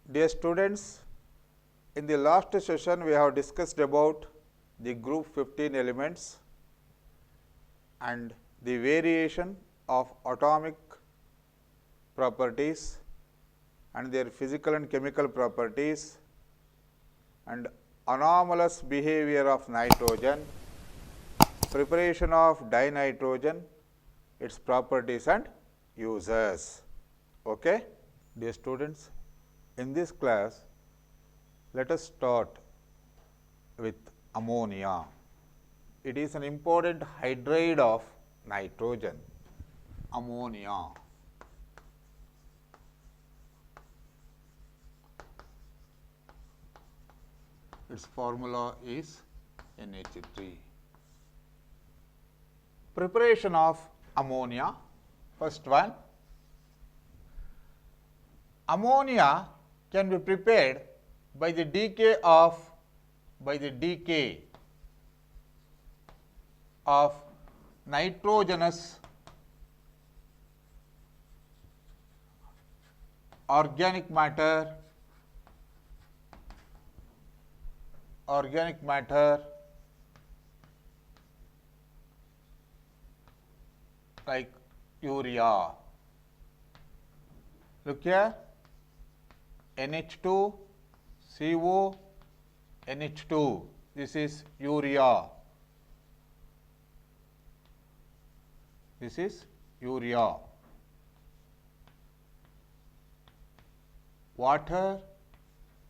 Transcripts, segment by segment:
Dear students, in the last session we have discussed about the group 15 elements and the variation of atomic properties and their physical and chemical properties and anomalous behavior of nitrogen, preparation of dinitrogen, its properties and uses. Okay? Dear students, in this class, let us start with ammonia. It is an important hydride of nitrogen, ammonia. Its formula is NH3. Preparation of ammonia. First one, ammonia can be prepared by the decay of nitrogenous organic matter like urea. Look here, NH2, CO, NH2, this is urea. This is urea. Water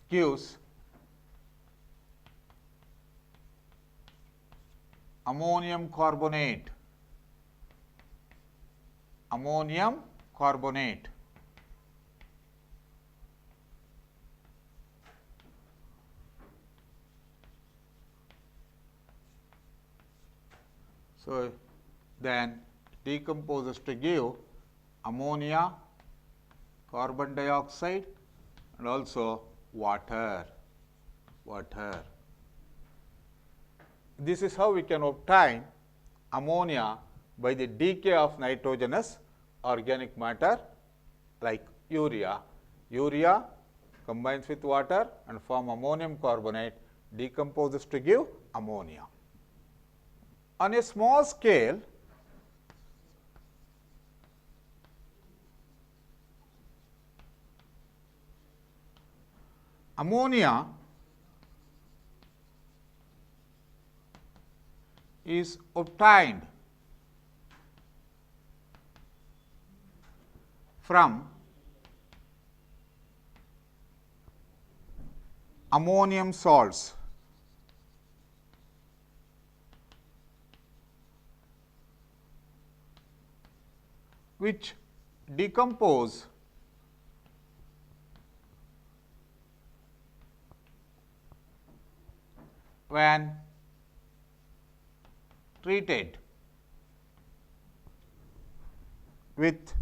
gives ammonium carbonate. So, then decomposes to give ammonia, carbon dioxide and also water. This is how we can obtain ammonia by the decay of nitrogenous organic matter like urea. Urea combines with water and form ammonium carbonate, decomposes to give ammonia. On a small scale, ammonia is obtained from ammonium salts. Which decompose when treated with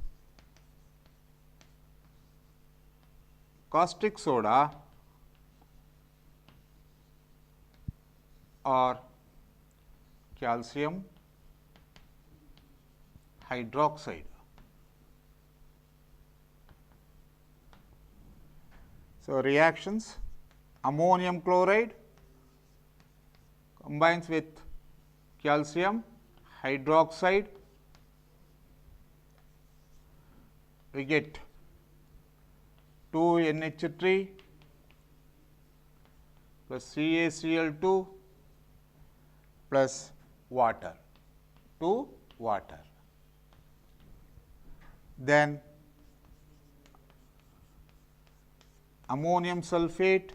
caustic soda or calcium hydroxide. So, reactions, ammonium chloride combines with calcium hydroxide, we get 2NH3 plus CaCl2 plus water, water. Then ammonium sulfate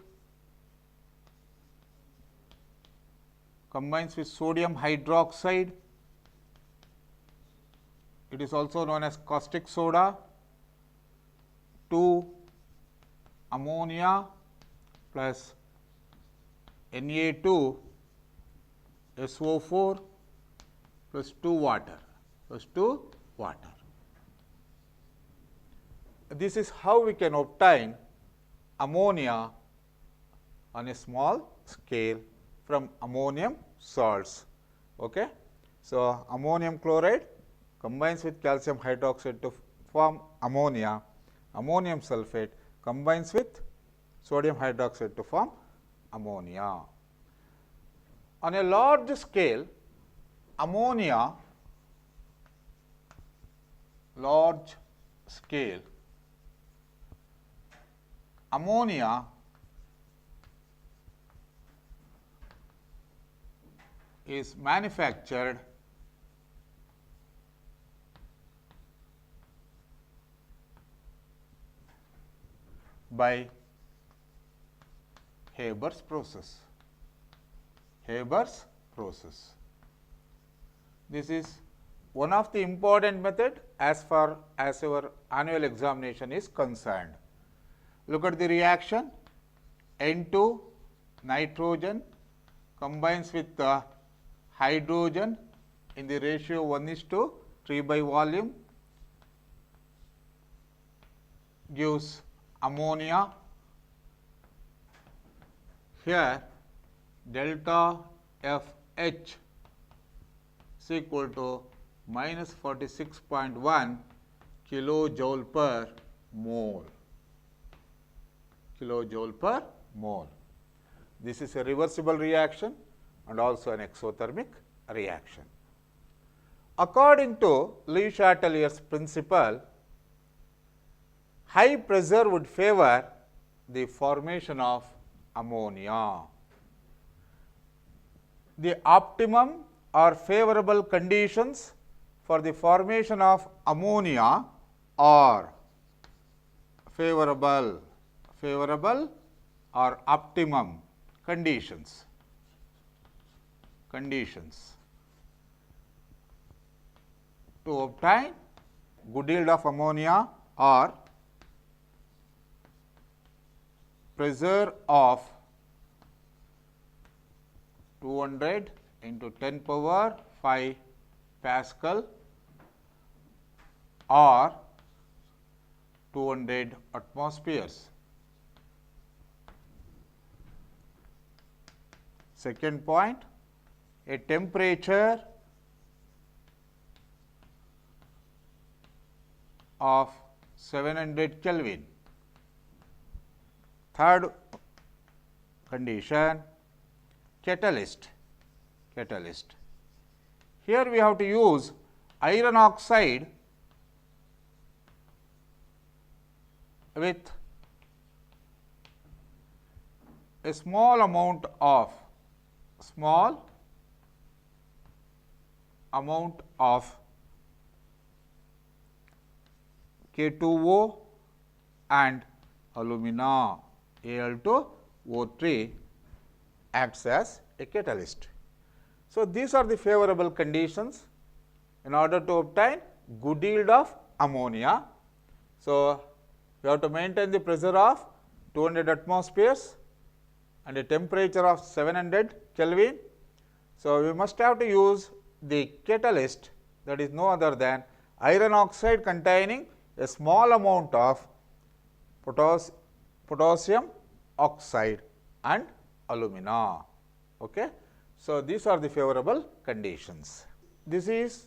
combines with sodium hydroxide. It is also known as caustic soda. 2 ammonia plus Na2 SO4 plus 2 water. This is how we can obtain ammonia on a small scale from ammonium salts. Okay? So, ammonium chloride combines with calcium hydroxide to form ammonia, ammonium sulfate combines with sodium hydroxide to form ammonia. On a large scale, ammonia, large scale, ammonia is manufactured by Haber's process. Haber's process. This is one of the important method as far as our annual examination is concerned. Look at the reaction. N2 nitrogen combines with the hydrogen in the ratio 1:3 by volume, gives ammonia. Here delta FH is equal to minus 46.1 kilojoule per mole. Kilojoule per mole. This is a reversible reaction and also an exothermic reaction. According to Le Chatelier's principle, high pressure would favor the formation of ammonia. The optimum or favorable conditions for the formation of ammonia are favorable or optimum conditions. To obtain good yield of ammonia are pressure of 200 into 10 power 5 Pascal or 200 atmospheres. Second point, a temperature of 700 Kelvin. Third condition, catalyst. Here we have to use iron oxide with a small amount of K2O and alumina Al2O3 acts as a catalyst. So, these are the favorable conditions in order to obtain good yield of ammonia. So, we have to maintain the pressure of 200 atmospheres and a temperature of 700 Kelvin. So, we must have to use the catalyst, that is no other than iron oxide containing a small amount of potassium oxide and alumina. Okay. So, these are the favorable conditions. This is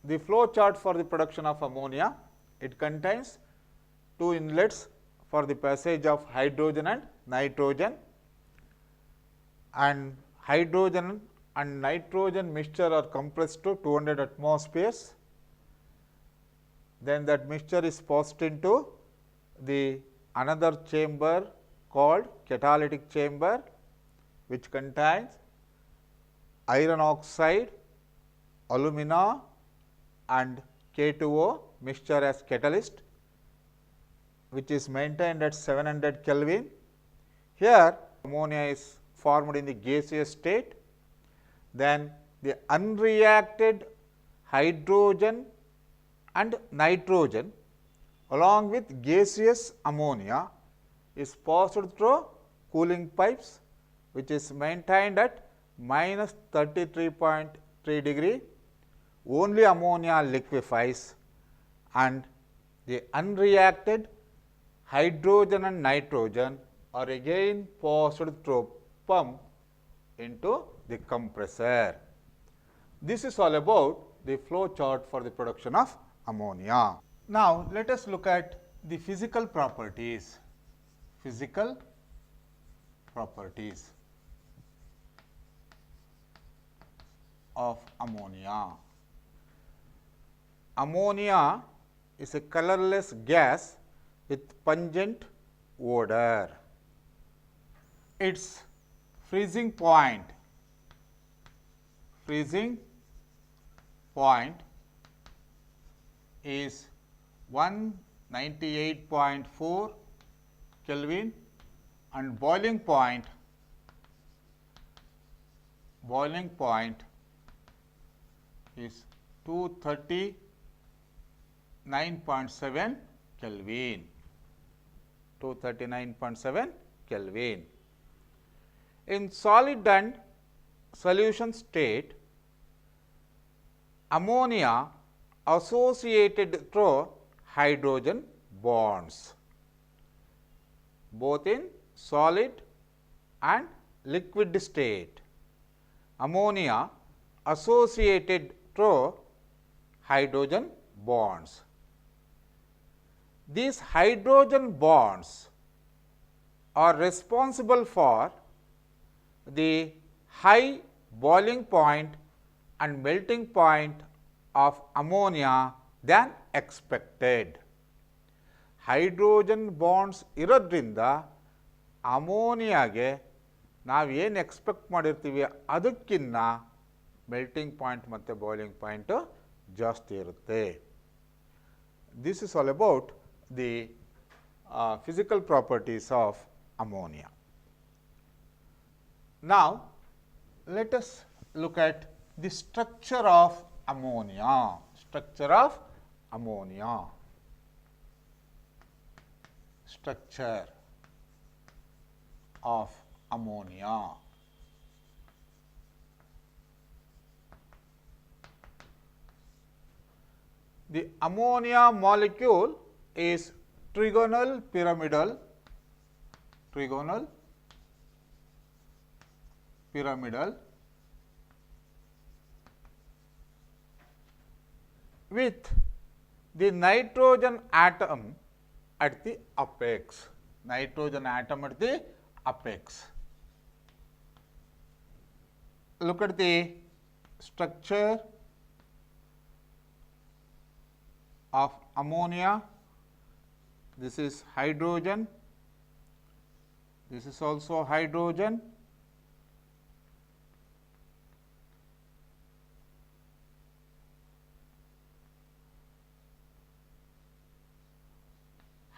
the flow chart for the production of ammonia. It contains two inlets for the passage of hydrogen and nitrogen, and hydrogen and nitrogen mixture are compressed to 200 atmospheres. Then that mixture is passed into the another chamber called catalytic chamber, which contains iron oxide, alumina and K2O mixture as catalyst, which is maintained at 700 Kelvin. Here ammonia is formed in the gaseous state. Then the unreacted hydrogen and nitrogen along with gaseous ammonia is passed through cooling pipes, which is maintained at minus 33.3 degree. Only ammonia liquefies and the unreacted hydrogen and nitrogen are again passed through pump into the compressor. This is all about the flow chart for the production of ammonia. Now, let us look at the physical properties. Physical properties of ammonia. Ammonia is a colorless gas with pungent odor. Its freezing point is 198.4 Kelvin and boiling point is 239.7 Kelvin. 239.7 Kelvin. In solid and solution state, ammonia associated through hydrogen bonds, both in solid and liquid state. Ammonia associated through hydrogen bonds. These hydrogen bonds are responsible for the high boiling point and melting point of ammonia than expected. Hydrogen bonds ಇರೋದ್ರಿಂದ ಅಮೋನಿಯಾಗೆ ನಾವು ಏನು expect ಮಾಡಿರ್ತೀವಿ ಅದಕ್ಕಿಂತ melting point ಮತ್ತು boiling point ಜಾಸ್ತಿ ಇರುತ್ತೆ. This is all about the physical properties of ammonia. Now, let us look at the structure of ammonia. Structure of ammonia. Structure of ammonia. The ammonia molecule is trigonal pyramidal with the nitrogen atom at the apex. Nitrogen atom at the apex. Look at the structure of ammonia. This is hydrogen. This is also hydrogen.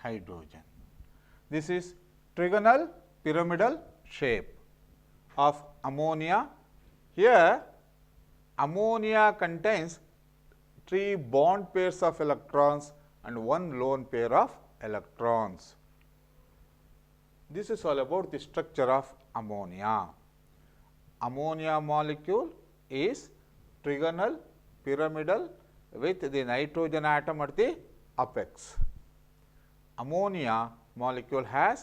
Hydrogen. This is trigonal pyramidal shape of ammonia. Here ammonia contains 3 bond pairs of electrons and 1 lone pair of electrons. This is all about the structure of ammonia. Ammonia molecule is trigonal pyramidal with the nitrogen atom at the apex. Ammonia molecule has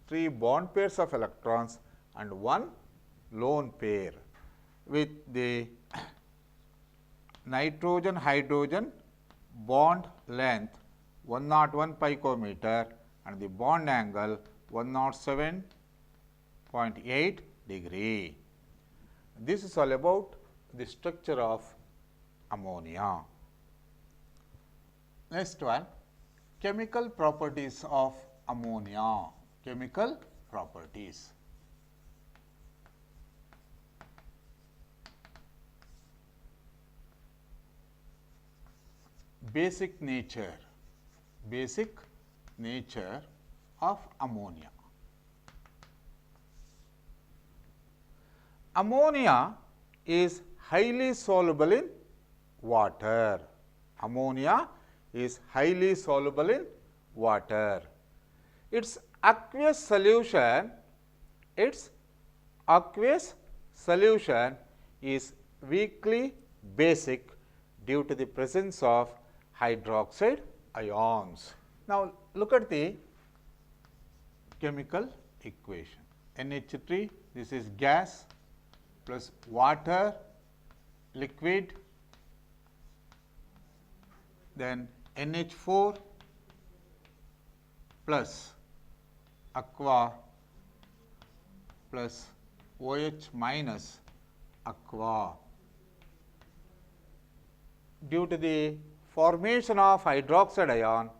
3 bond pairs of electrons and 1 lone pair with the nitrogen hydrogen bond length 101 picometer and the bond angle 107.8 degree. This is all about the structure of ammonia. Next one, chemical properties of ammonia. Chemical properties. Basic nature of ammonia. Ammonia is highly soluble in water. Ammonia is highly soluble in water. Its aqueous solution is weakly basic due to the presence of hydroxide ions. Now, look at the chemical equation. NH3, this is gas plus water, liquid, then NH4 plus aqua plus OH minus aqua. Due to the formation of hydroxide ion,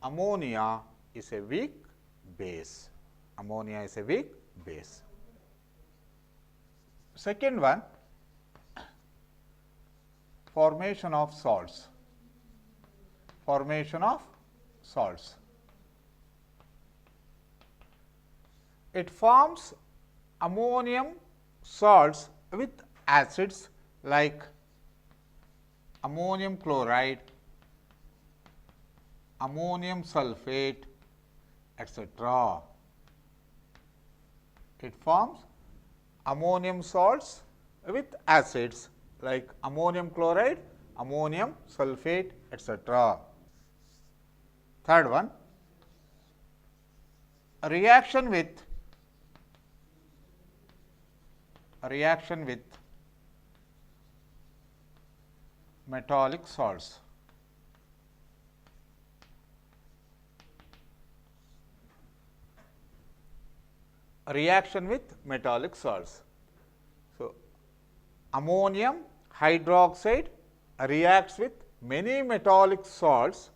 ammonia is a weak base. Ammonia is a weak base. Second one, formation of salts. Formation of salts. It forms ammonium salts with acids like ammonium chloride, ammonium sulfate, etc. It forms ammonium salts with acids like ammonium chloride, ammonium sulfate, etc. Third one, a reaction with metallic salts. A reaction with metallic salts. So, ammonium hydroxide reacts with many metallic salts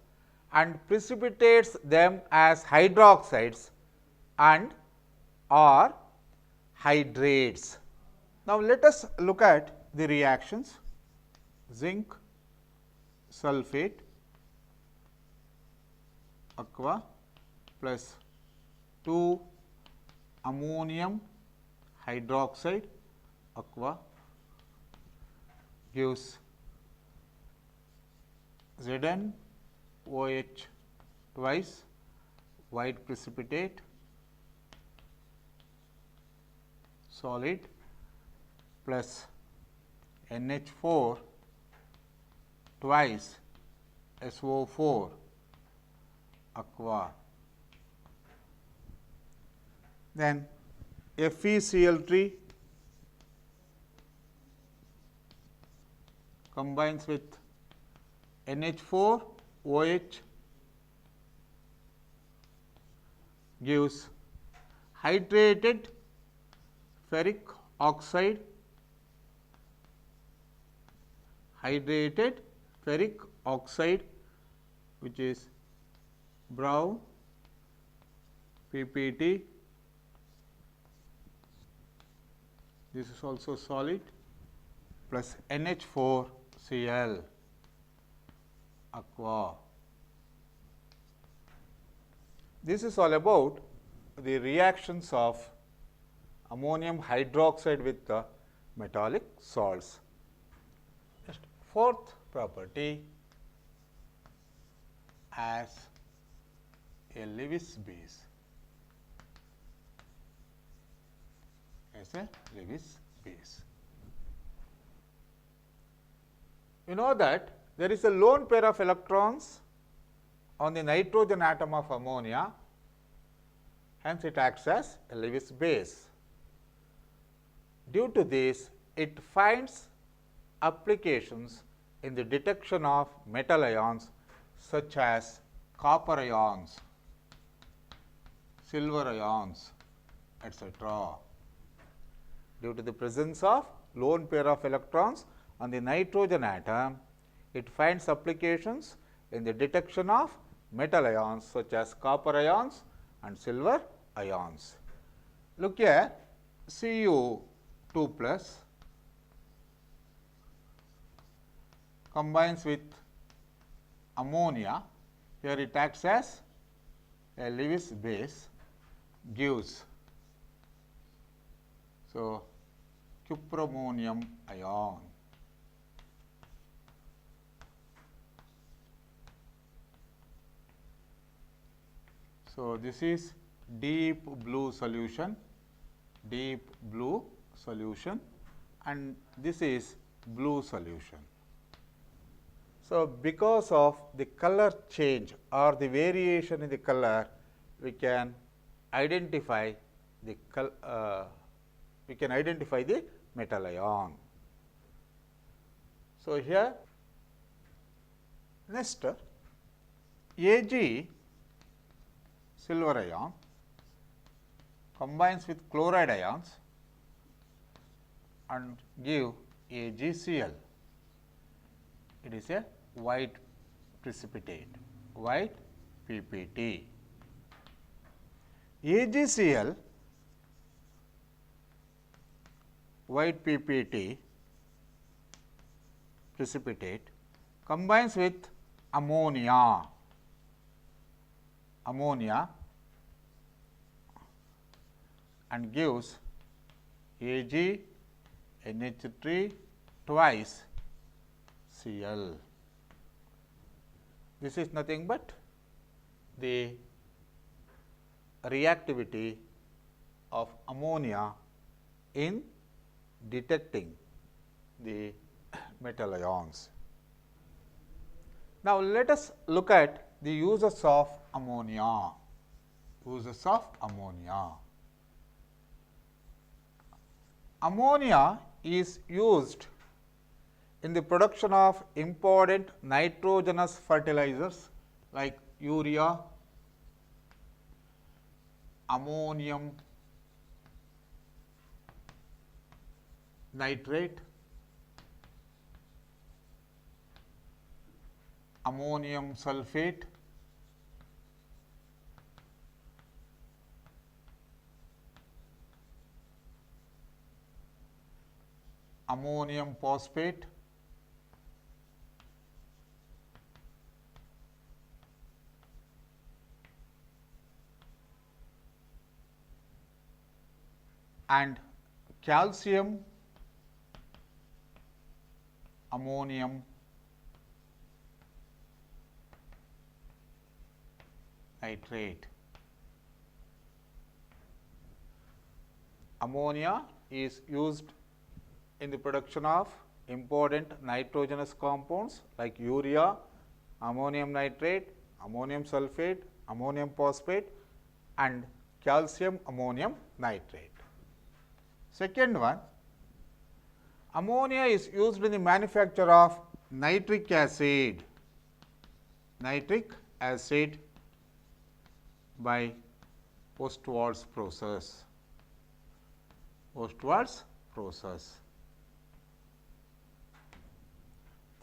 and precipitates them as hydroxides and or hydrates. Now, let us look at the reactions. Zinc sulfate aqua plus 2 ammonium hydroxide aqua gives ZnOH twice white precipitate solid plus NH4 twice SO4 aqua. Then FeCl3 combines with NH4 OH gives hydrated ferric oxide, which is brown PPT. This is also solid plus NH4Cl aqua. This is all about the reactions of ammonium hydroxide with the metallic salts. Next, fourth property, as a Lewis base. As a Lewis base. You know that there is a lone pair of electrons on the nitrogen atom of ammonia, hence it acts as a Lewis base. Due to this, it finds applications in the detection of metal ions such as copper ions, silver ions, etc. Due to the presence of lone pair of electrons on the nitrogen atom, it finds applications in the detection of metal ions such as copper ions and silver ions. Look here, Cu2 plus combines with ammonia. Here it acts as a Lewis base, gives cuprammonium ion. So, this is deep blue solution, and this is blue solution. So, because of the color change or the variation in the color, we can identify the metal ion. So, here next Ag silver ion combines with chloride ions and give AgCl. It is a white precipitate, white PPT. AgCl, white PPT precipitate, combines with ammonia, and gives AgNH3 twice Cl. This is nothing but the reactivity of ammonia in detecting the metal ions. Now, let us look at the uses of ammonia. Uses of ammonia. Ammonia is used in the production of important nitrogenous fertilizers like urea, ammonium nitrate, ammonium sulfate, ammonium phosphate, and calcium ammonium nitrate. Ammonia is used in the production of important nitrogenous compounds like urea, ammonium nitrate, ammonium sulfate, ammonium phosphate and calcium ammonium nitrate. Second one, ammonia is used in the manufacture of nitric acid, by post-Waltz process.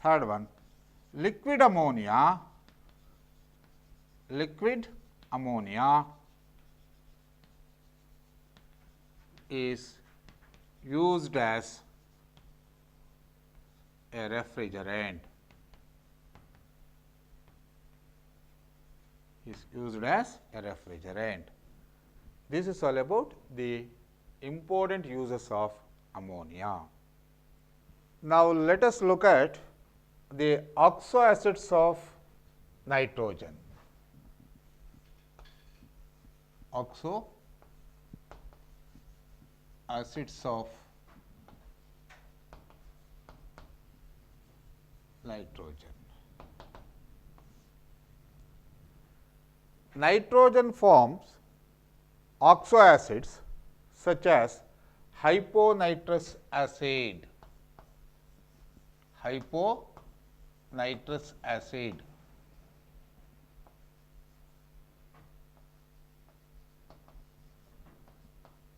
Third one, liquid ammonia is used as a refrigerant. This is all about the important uses of ammonia. Now, let us look at the oxo acids of nitrogen. Oxo acids of nitrogen. Nitrogen forms oxo acids such as hyponitrous acid,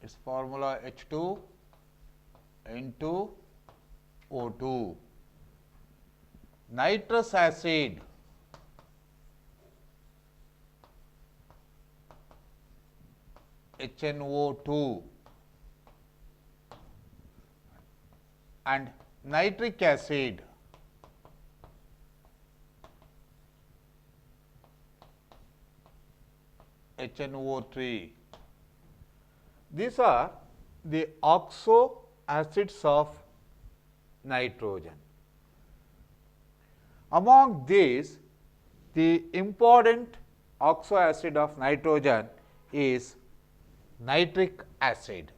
its formula H2N2O2. Nitrous acid, HNO2, and nitric acid, HNO3. These are the oxo acids of nitrogen. Among these, the important oxo acid of nitrogen is nitric acid.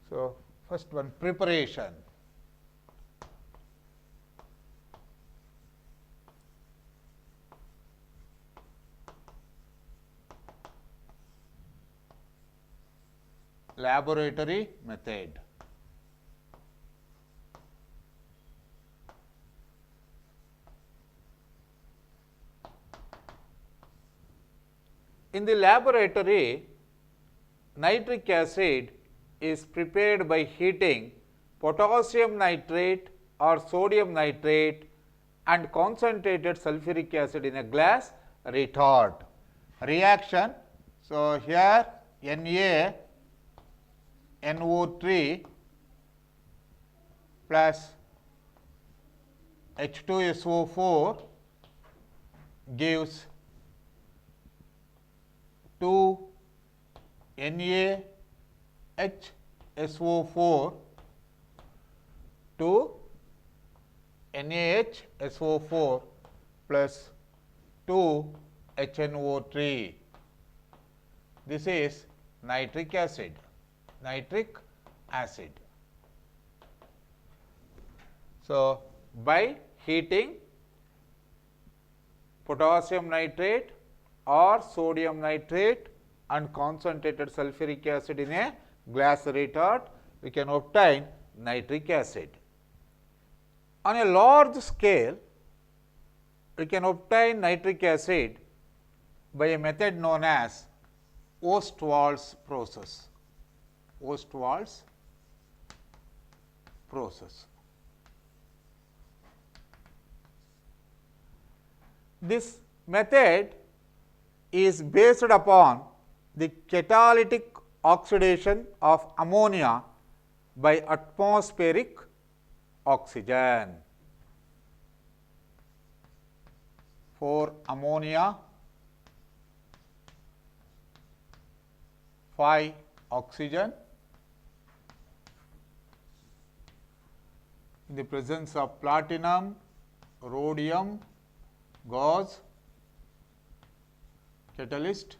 So, first one, preparation. laboratory method. In the laboratory, nitric acid is prepared by heating potassium nitrate or sodium nitrate and concentrated sulfuric acid in a glass retort. Reaction, so here NaNO3 plus H2SO4 gives 2 NaHSO4 to NaHSO4 plus 2 HNO3. This is nitric acid. So, by heating potassium nitrate or sodium nitrate and concentrated sulfuric acid in a glass retort, we can obtain nitric acid. On a large scale, we can obtain nitric acid by a method known as Ostwald's process. This method is based upon the catalytic oxidation of ammonia by atmospheric oxygen. For ammonia, 5 oxygen in the presence of platinum, rhodium, gauze, catalyst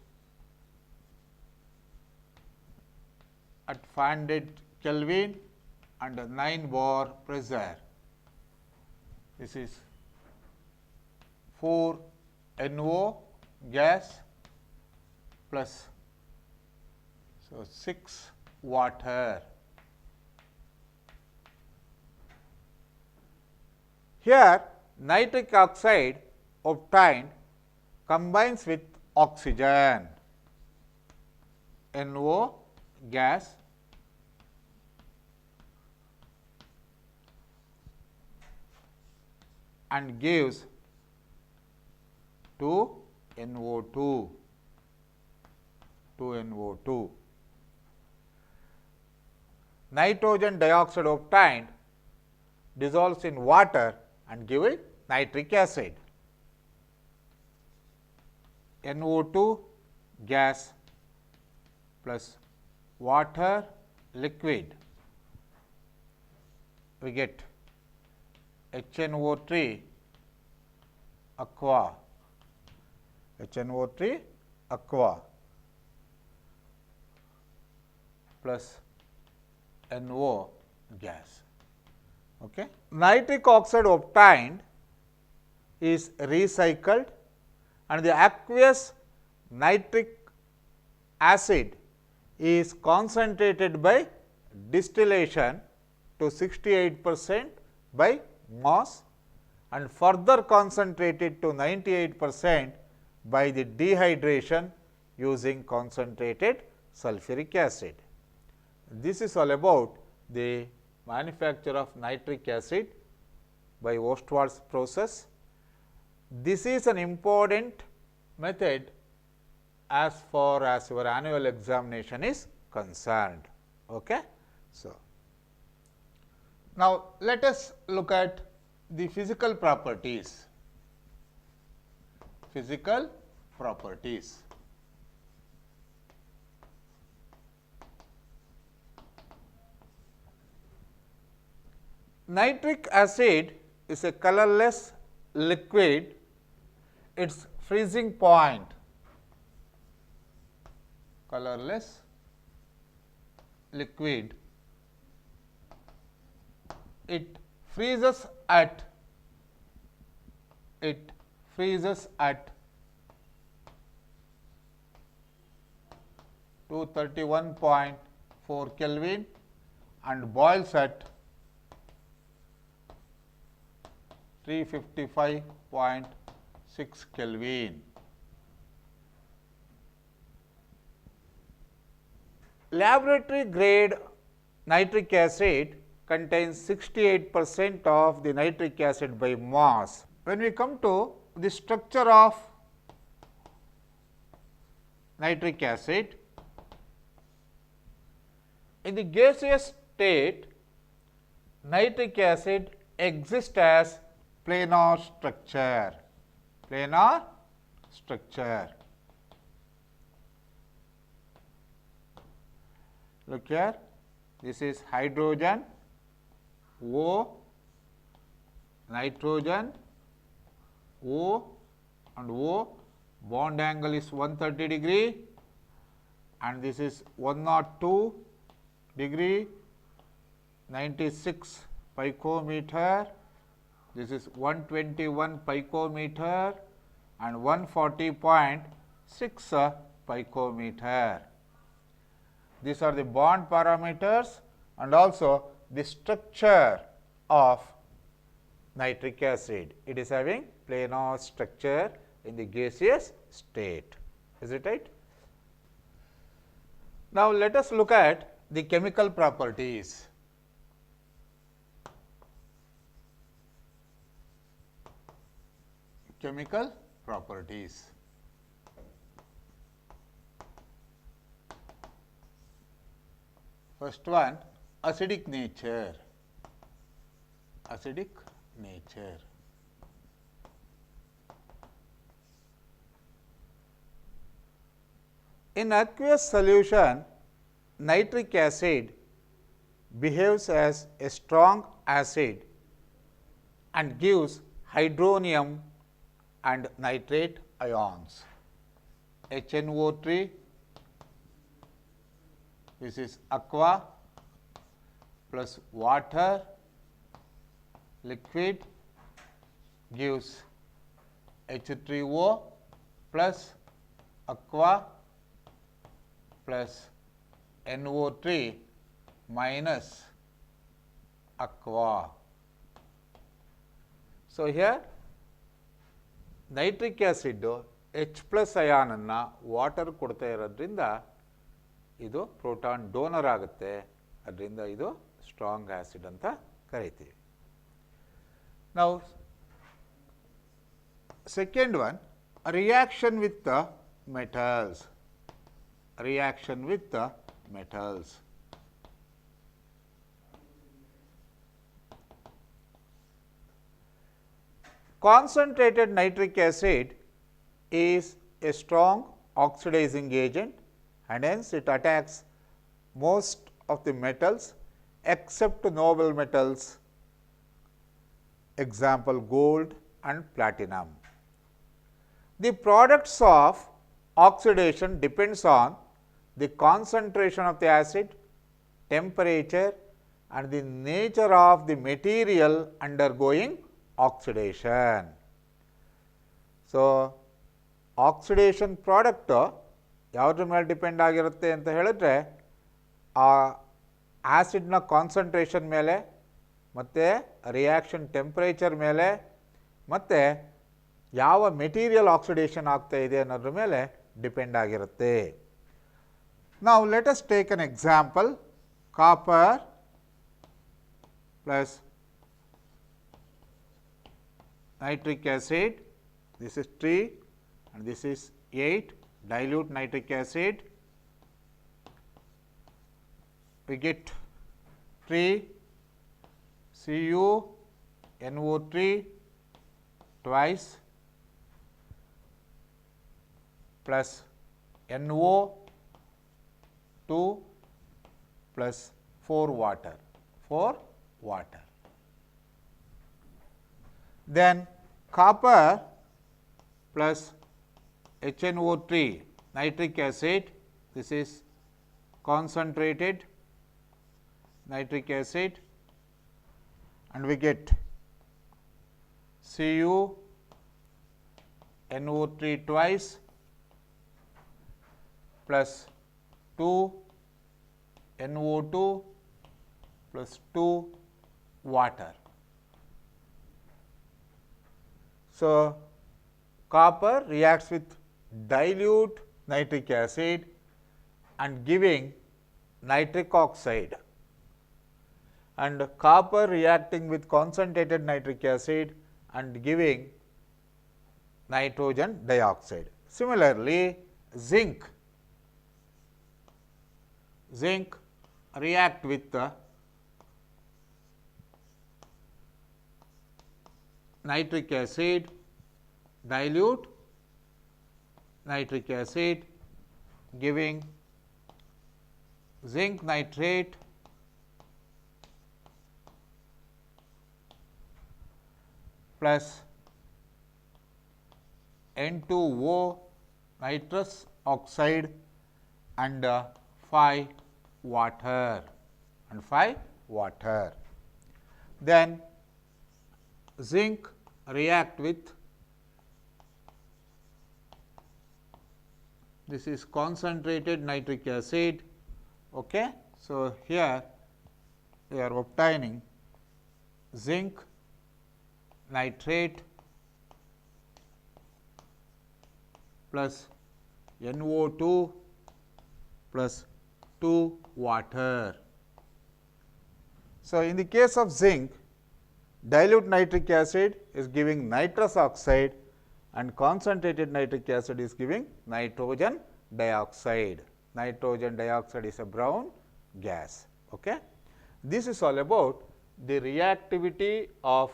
at 500 Kelvin and 9 bar pressure. This is 4 NO gas plus 6 water. Here nitric oxide obtained combines with oxygen, NO gas and gives 2 NO2. Nitrogen dioxide obtained dissolves in water and give it nitric acid. NO2 gas plus water liquid, we get HNO3 aqua, plus NO gas. Okay. Nitric oxide obtained is recycled and the aqueous nitric acid is concentrated by distillation to 68% by mass and further concentrated to 98% by the dehydration using concentrated sulfuric acid. This is all about the manufacture of nitric acid by Ostwald's process. This is an important method as far as your annual examination is concerned. Okay? So, now let us look at the physical properties. Nitric acid is a colorless liquid. Its freezing point, colorless liquid, it freezes at 231.6 4 Kelvin and boils at 355.6 Kelvin. Laboratory grade nitric acid contains 68% of the nitric acid by mass. When we come to the structure of nitric acid, in the gaseous state, nitric acid exists as planar structure. Planar structure. Look here, this is hydrogen, O, nitrogen, O and O, bond angle is 130 degree and this is 102 degree, 96 picometer, this is 121 picometer and 140.6 picometer. These are the bond parameters and also the structure of nitric acid. It is having planar structure in the gaseous state. Is it right? Now, let us look at the chemical properties. Chemical properties. First one, acidic nature. Acidic nature. In aqueous solution, nitric acid behaves as a strong acid and gives hydronium and nitrate ions. HNO3, this is aqua plus water, liquid gives H3O plus aqua plus NO3 minus aqua. So, here nitric acid H plus ion ಅನ್ನು water ಕೊಡ್ತಾ ಇರೋದ್ರಿಂದ ಇದು proton donor ಆಗುತ್ತೆ, ಅದರಿಂದ ಇದು strong acid ಅಂತ ಕರಿತೀವಿ. Now, second one, a reaction with the metals. Reaction with the metals. Concentrated nitric acid is a strong oxidizing agent and hence it attacks most of the metals except noble metals, example gold and platinum. The products of oxidation depends on the concentration of the acid, temperature and the nature of the material undergoing oxidation. So, oxidation product ಯಾವುದ್ರ ಮೇಲೆ depend ಆಗಿರುತ್ತೆ ಅಂತ ಹೇಳಿದ್ರೆ ಆ ಆಸಿಡ್ನ concentration ಮೇಲೆ ಮತ್ತು reaction temperature ಮೇಲೆ ಮತ್ತು ಯಾವ ಮೆಟೀರಿಯಲ್ ಆಕ್ಸಿಡೇಷನ್ ಆಗ್ತಾ ಇದೆ ಅನ್ನೋದ್ರ ಮೇಲೆ ಡಿಪೆಂಡ್ ಆಗಿರುತ್ತೆ. Now, let us take an example, copper plus nitric acid, this is 3 and this is 8, dilute nitric acid, we get 3 Cu NO3 twice plus NO 2 plus 4 water. Then copper plus HNO3 nitric acid, this is concentrated nitric acid and we get Cu NO3 twice plus 2 NO2 plus 2 water. So, copper reacts with dilute nitric acid and giving nitric oxide, and copper reacting with concentrated nitric acid and giving nitrogen dioxide. Similarly, zinc react with the nitric acid, dilute nitric acid, giving zinc nitrate plus N2O nitrous oxide and 5 water Then zinc react with, this is concentrated nitric acid. Okay. So, here we are obtaining zinc nitrate plus NO2 plus 2 water. So, in the case of zinc, dilute nitric acid is giving nitrous oxide and concentrated nitric acid is giving nitrogen dioxide. Nitrogen dioxide is a brown gas. Okay. This is all about the reactivity of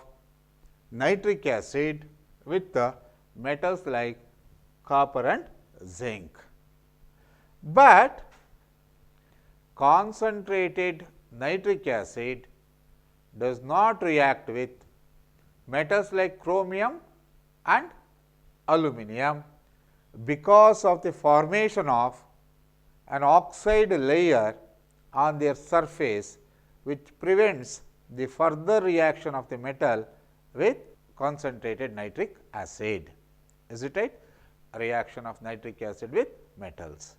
nitric acid with the metals like copper and zinc. But concentrated nitric acid does not react with metals like chromium and aluminum because of the formation of an oxide layer on their surface, which prevents the further reaction of the metal with concentrated nitric acid. Is it right? A reaction of nitric acid with metals.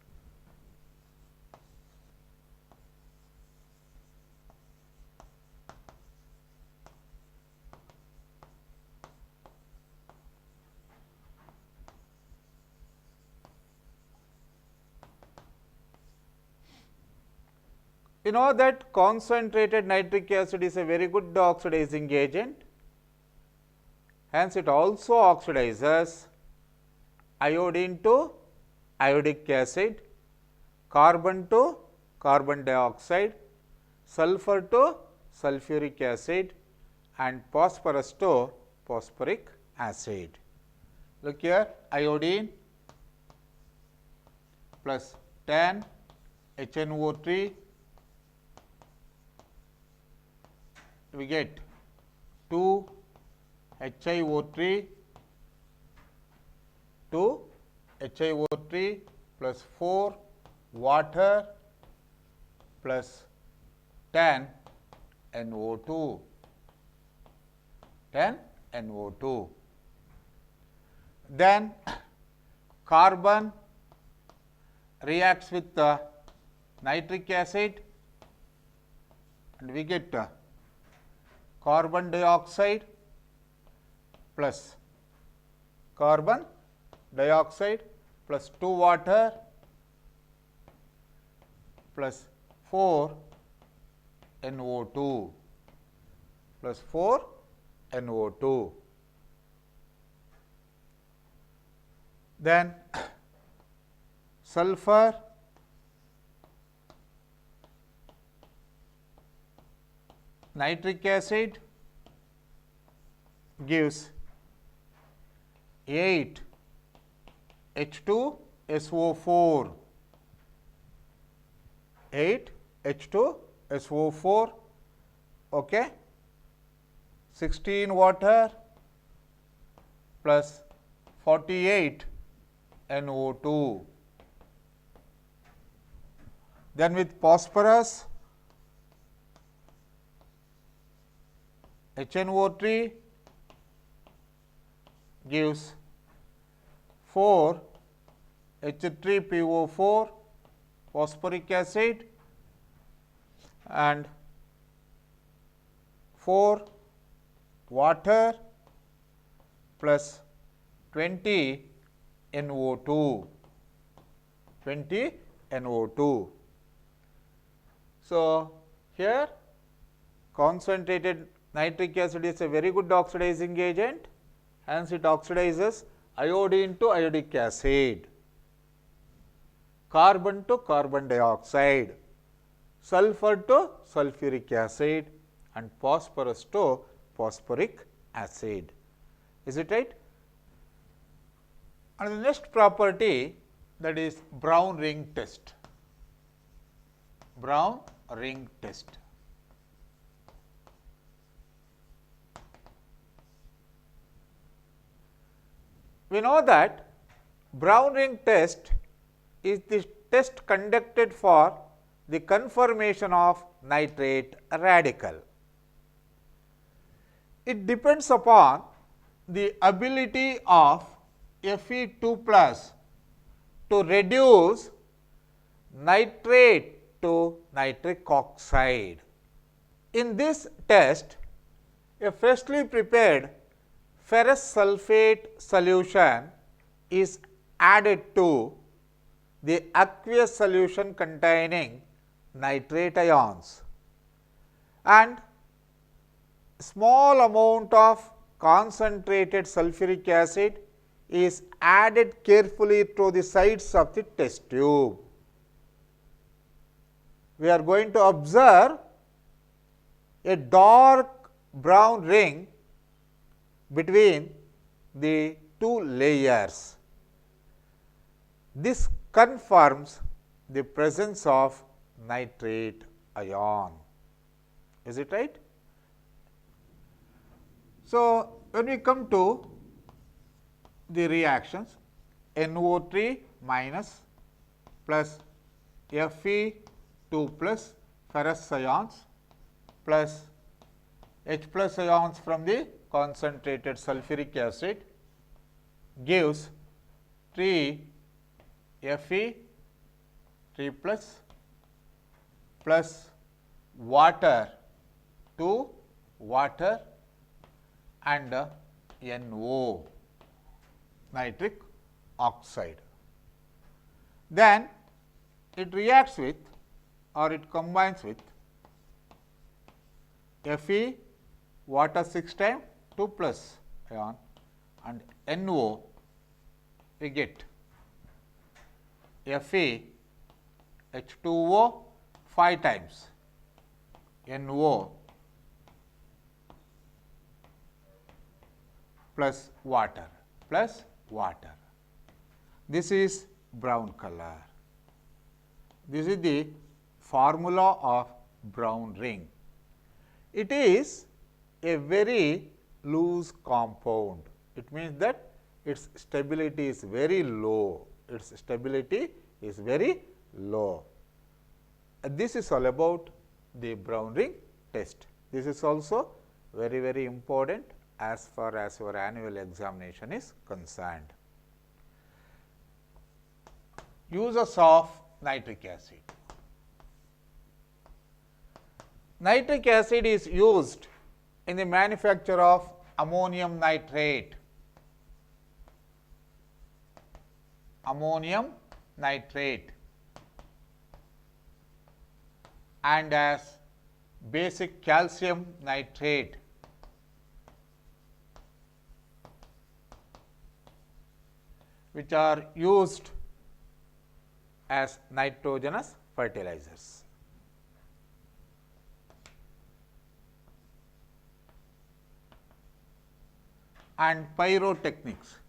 You know that concentrated nitric acid is a very good oxidizing agent. Hence, it also oxidizes iodine to iodic acid, carbon to carbon dioxide, sulfur to sulfuric acid and phosphorus to phosphoric acid. Look here, iodine plus 10 HNO3, we get 2 HiO3, 2 HiO3 plus 4 water plus 10 NO2, 10 NO2. Then carbon reacts with the nitric acid and we get carbon dioxide plus carbon dioxide plus 2 water plus 4 NO2 plus 4 NO2. Then sulfur nitric acid gives 8 H2SO4, 8 H2SO4, okay, 16 water plus 48 NO2. Then with phosphorus, HNO3 gives 4 H3PO4 phosphoric acid and 4 water plus 20 NO2, 20 NO2. So, here concentrated nitric acid is a very good oxidizing agent, hence it oxidizes iodine to iodic acid, carbon to carbon dioxide, sulfur to sulfuric acid and phosphorus to phosphoric acid. Is it right? And the next property, that is Brown ring test. Brown ring test. We know that Brown ring test is the test conducted for the conformation of nitrate radical. It depends upon the ability of Fe2 plus to reduce nitrate to nitric oxide. In this test, a freshly prepared ferrous sulphate solution is added to the aqueous solution containing nitrate ions, and small amount of concentrated sulfuric acid is added carefully to the sides of the test tube. We are going to observe a dark brown ring between the two layers. This confirms the presence of nitrate ion. Is it right? So, when we come to the reactions, NO3 minus plus Fe2 plus ferrous ions plus H plus ions from the concentrated sulfuric acid gives 3 Fe 3 plus water 2 water and NO, nitric oxide. Then it reacts with or it combines with Fe water 6 times 2 plus ion and NO, we get Fe H2O 5 times NO plus water. This is brown color. This is the formula of brown ring. It is a very loose compound. It means that its stability is very low. This is all about the brown ring test. This is also very, very important as far as your annual examination is concerned. Uses of nitric acid. Nitric acid is used in the manufacture of ammonium nitrate. And as basic calcium nitrate. Which are used as nitrogenous fertilizers. And pyrotechnics.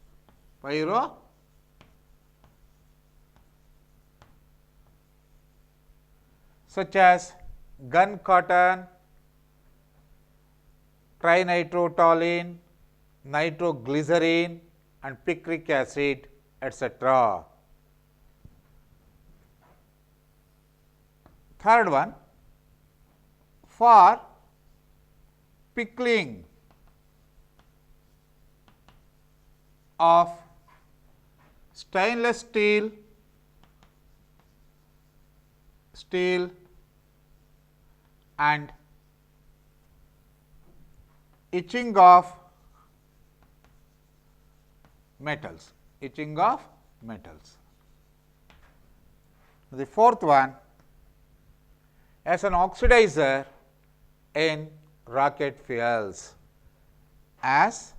Such as gun cotton, trinitrotoluene, nitroglycerine and picric acid, etc. Third one, for pickling of stainless steel and etching of metals, etching of metals. The fourth one, as an oxidizer in rocket fuels, as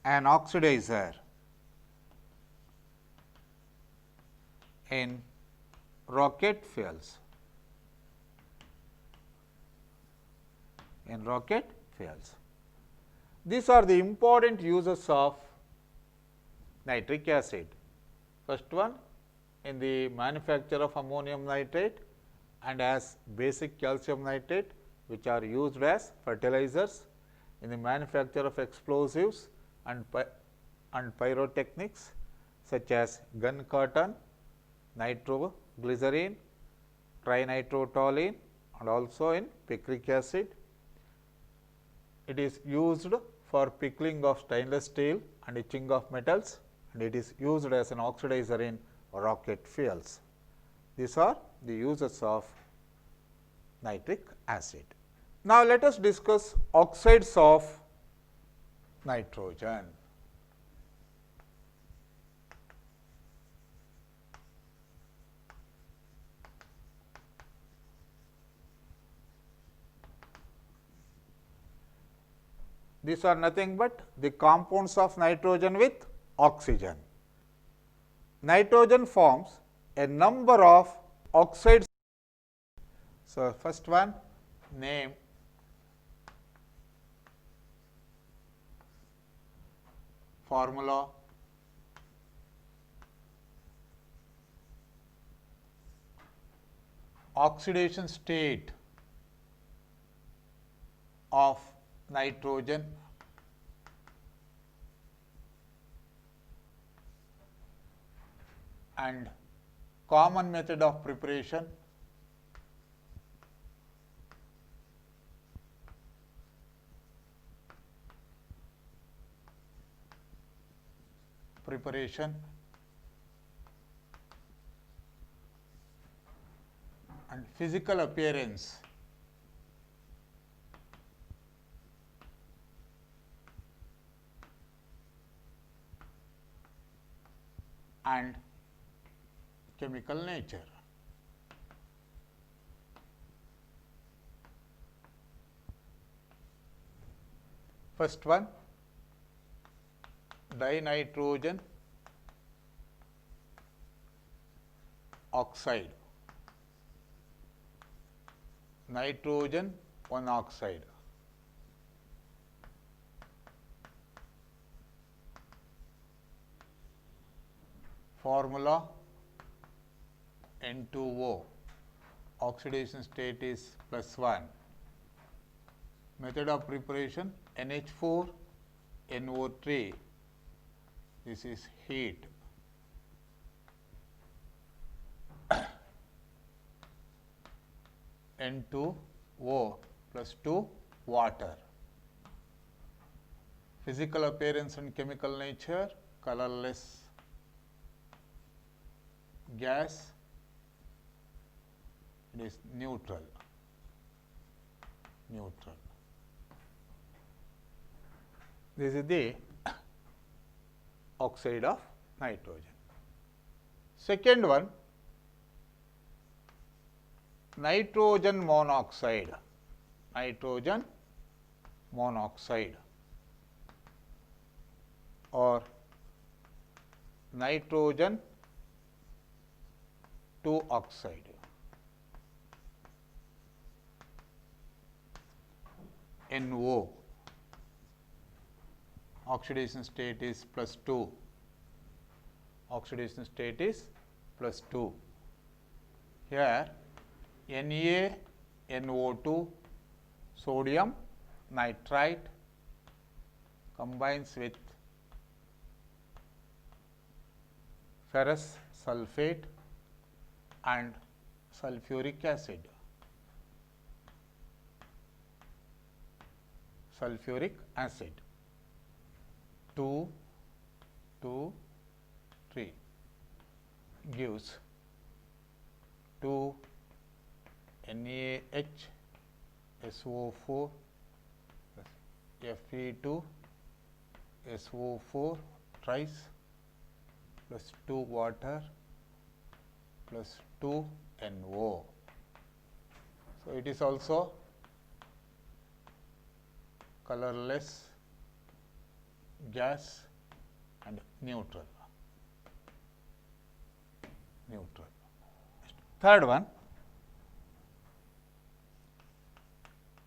an oxidizer in rocket fuels, in rocket fuels. These are the important uses of nitric acid. First one, in the manufacture of ammonium nitrate and as basic calcium nitrate, which are used as fertilizers, in the manufacture of explosives and pyrotechnics such as gun cotton, nitroglycerine, trinitrotoluene, and also in picric acid. It is used for pickling of stainless steel and etching of metals, and it is used as an oxidizer in rocket fuels. These are the uses of nitric acid. Now, let us discuss oxides of nitrogen. These are nothing but the compounds of nitrogen with oxygen. Nitrogen forms a number of oxides. So, first one, name, formula, oxidation state of nitrogen, and common method of preparation, and physical appearance. And chemical nature. First one, dinitrogen oxide, nitrogen monoxide. Formula N2O, oxidation state is +1. Method of preparation NH4 NO3, this is heat. N2O +2 water. Physical appearance and chemical nature, colorless gas, it is neutral. This is the oxide of nitrogen. Second one, nitrogen monoxide, or nitrogen Tetroxide. NO, oxidation state is +2, Here NaNO2 sodium nitrite combines with ferrous sulfate and sulfuric acid. 2, 2, 3 gives 2 NaH SO4 plus Fe2 SO4 thrice plus 2 water plus 2 NO. So, it is also colorless gas and neutral. Third one,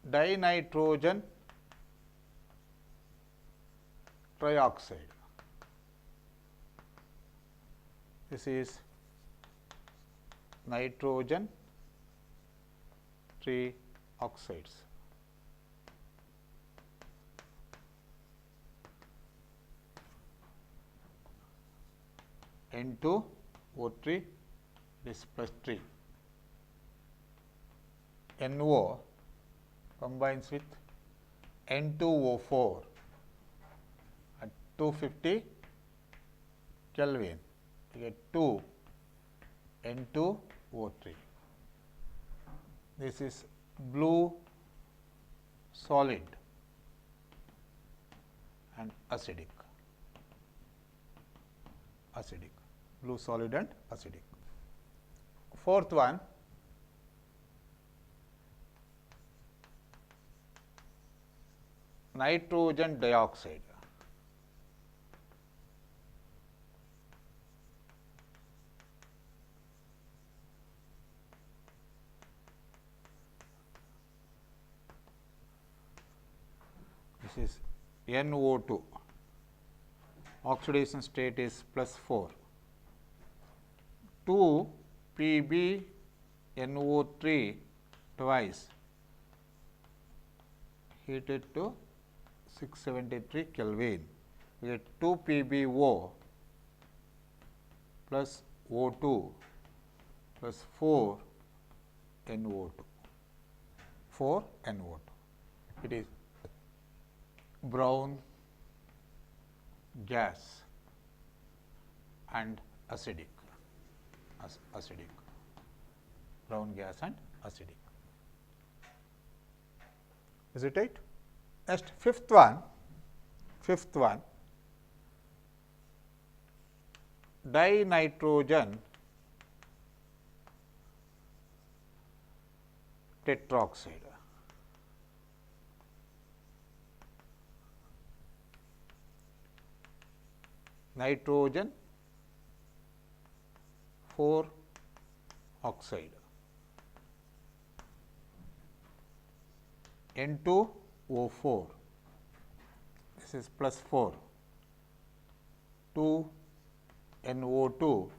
Dinitrogen Trioxide. This is nitrogen trioxides. N2 O3 is plus 3. NO combines with N2O4 at 250 Kelvin. You get 2 N2O3. This is blue solid and acidic. Blue solid and acidic. Fourth one, nitrogen dioxide. This is NO2. Oxidation state is plus 4. 2 PbNO3 twice heated to 673 Kelvin. We get 2 PbO plus O2 plus 4 NO2. It is brown gas and acidic. Brown gas and acidic. Is it right? Next, fifth one, Dinitrogen Tetroxide. Nitrogen 4 oxide, N2O4, this is plus 4, 2 NO2,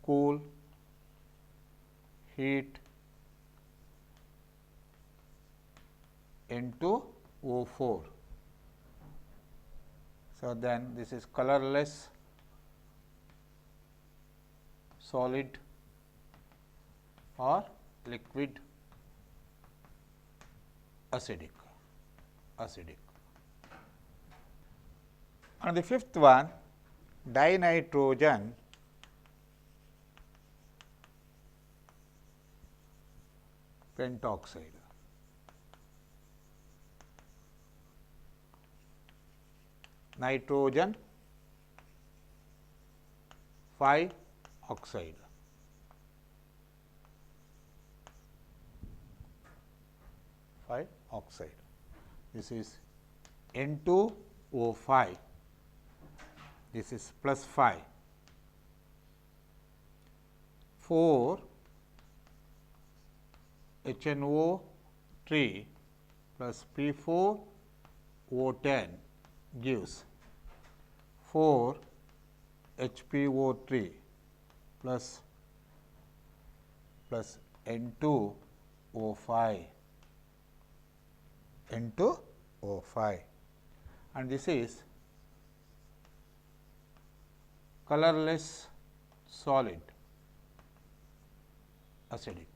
cool, heat, N2O4. So, then this is colorless solid or liquid acidic. And the fifth one, dinitrogen pentoxide. Nitrogen 5 oxide. This is N2O5. This is plus 5. 4 HNO3 plus P4O10 gives 4 HPO3 plus N2O5, and this is colorless solid acidic.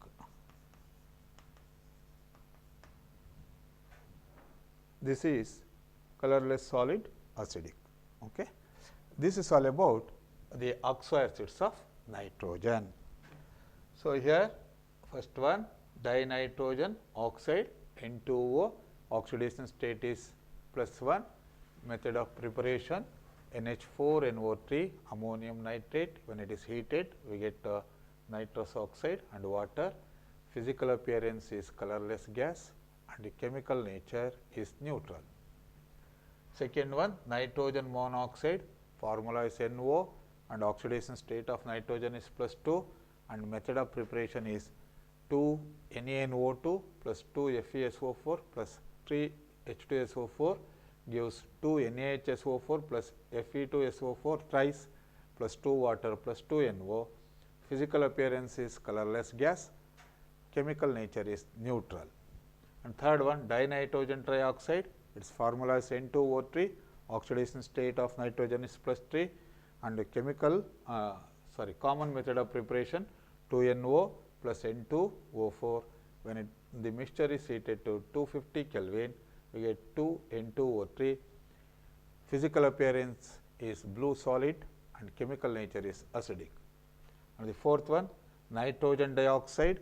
This is colorless solid acidic. Okay. This is all about the oxo acids of nitrogen. So, here First one, dinitrogen oxide N2O, oxidation state is +1, method of preparation NH4NO3 ammonium nitrate. When it is heated, we get nitrous oxide and water. Physical appearance is colorless gas and the chemical nature is neutral. Second one, nitrogen monoxide, formula is NO and oxidation state of nitrogen is +2 and method of preparation is 2 NaNO2 plus 2 FeSO4 plus 3 H2SO4 gives 2 NaHSO4 plus Fe2SO4 thrice plus 2 water plus 2 NO. Physical appearance is colorless gas, chemical nature is neutral. And third one, dinitrogen trioxide, its formula is N2O3, oxidation state of nitrogen is +3 and chemical common method of preparation 2NO plus N2O4. When the mixture is heated to 250 Kelvin, we get 2 N2O3. Physical appearance is blue solid and chemical nature is acidic. And the fourth one, nitrogen dioxide,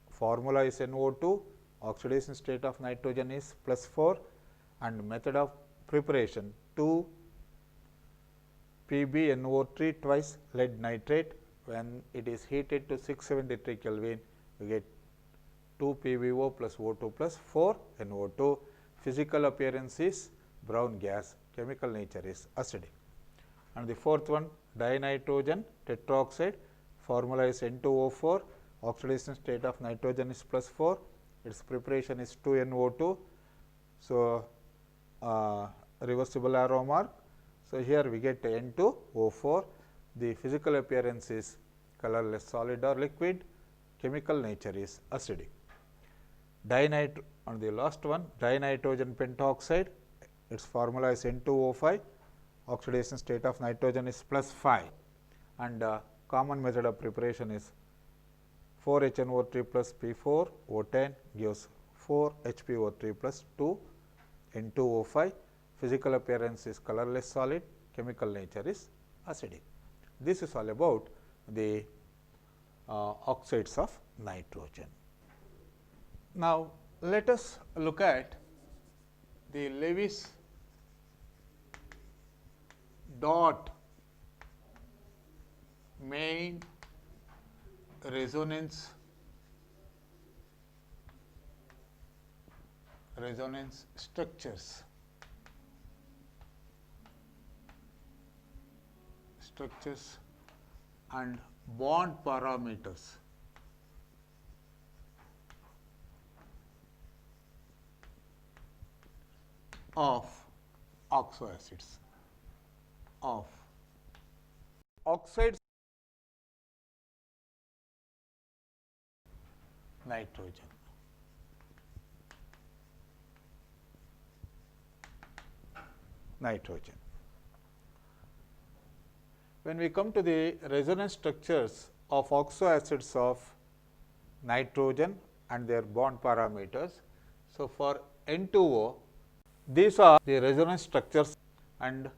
formula is NO2, oxidation state of nitrogen is +4 and method of preparation 2 PbNO3 twice lead nitrate. When it is heated to 673 Kelvin, we get 2 PbO plus O2 plus 4 NO2. Physical appearance is brown gas, chemical nature is acidic. And the fourth one, dinitrogen tetroxide, formula is N2O4, oxidation state of nitrogen is +4, its preparation is 2NO2. So, reversible arrow mark. So, here we get N2O4. The physical appearance is colorless solid or liquid, chemical nature is acidic. And the last one, dinitrogen pentoxide, its formula is N2O5, oxidation state of nitrogen is +5 and common method of preparation is 4HNO3 plus P4 O10 gives 4 HPO3 plus 2 N2O5. Physical appearance is colorless solid, chemical nature is acidic. This is all about the oxides of nitrogen. Now, let us look at the Lewis dot main resonance structures and bond parameters of oxo acids of oxides nitrogen. When we come to the resonance structures of oxo acids of nitrogen and their bond parameters. So, for N2O, these are the resonance structures and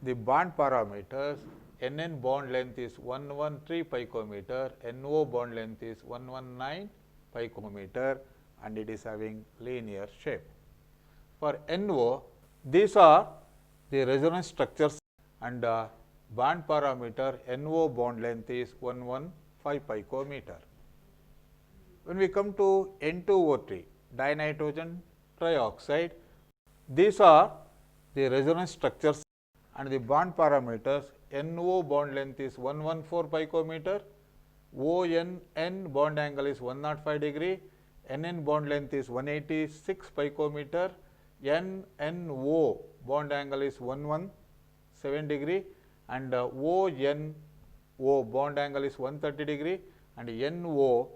the bond parameters. Nn bond length is 113 picometer, NO bond length is 119 picometer and it is having linear shape. For NO, these are the resonance structures and bond parameter NO bond length is 115 picometer. When we come to N2O3, dinitrogen trioxide, these are the resonance structures and the bond parameters. NO bond length is 114 picometer, ONN bond angle is 105 degree, NN bond length is 186 picometer, NNO bond angle is 117 degree and ONO bond angle is 130 degree and NO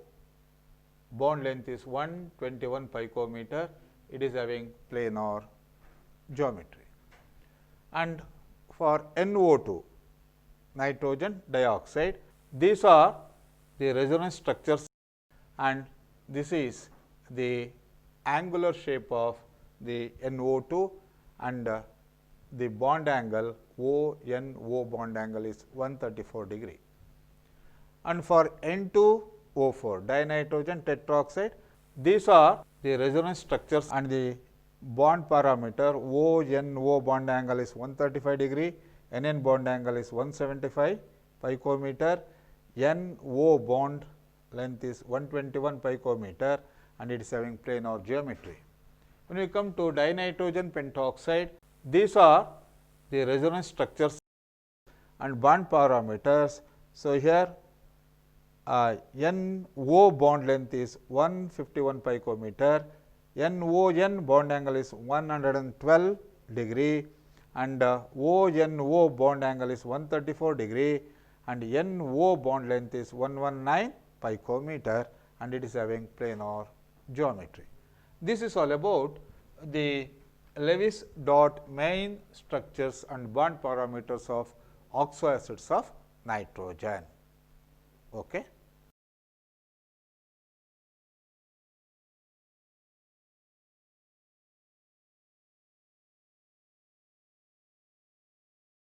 bond length is 121 picometer. It is having planar geometry. And for NO2, nitrogen dioxide, these are the resonance structures and this is the angular shape of the NO2 and the bond angle ONO bond angle is 134 degree. And for N2 O4, dinitrogen tetroxide. These are the resonance structures and the bond parameter. O-N-O bond angle is 135 degree, N-N bond angle is 175 picometer, N-O bond length is 121 picometer, and it is having planar geometry. When we come to dinitrogen pentoxide, these are the resonance structures and bond parameters. So, here NO bond length is 151 picometer, NON bond angle is 112 degree, and ONO bond angle is 134 degree, and NO bond length is 119 picometer, and it is having planar geometry. This is all about the Lewis dot main structures and bond parameters of oxo acids of nitrogen. Okay.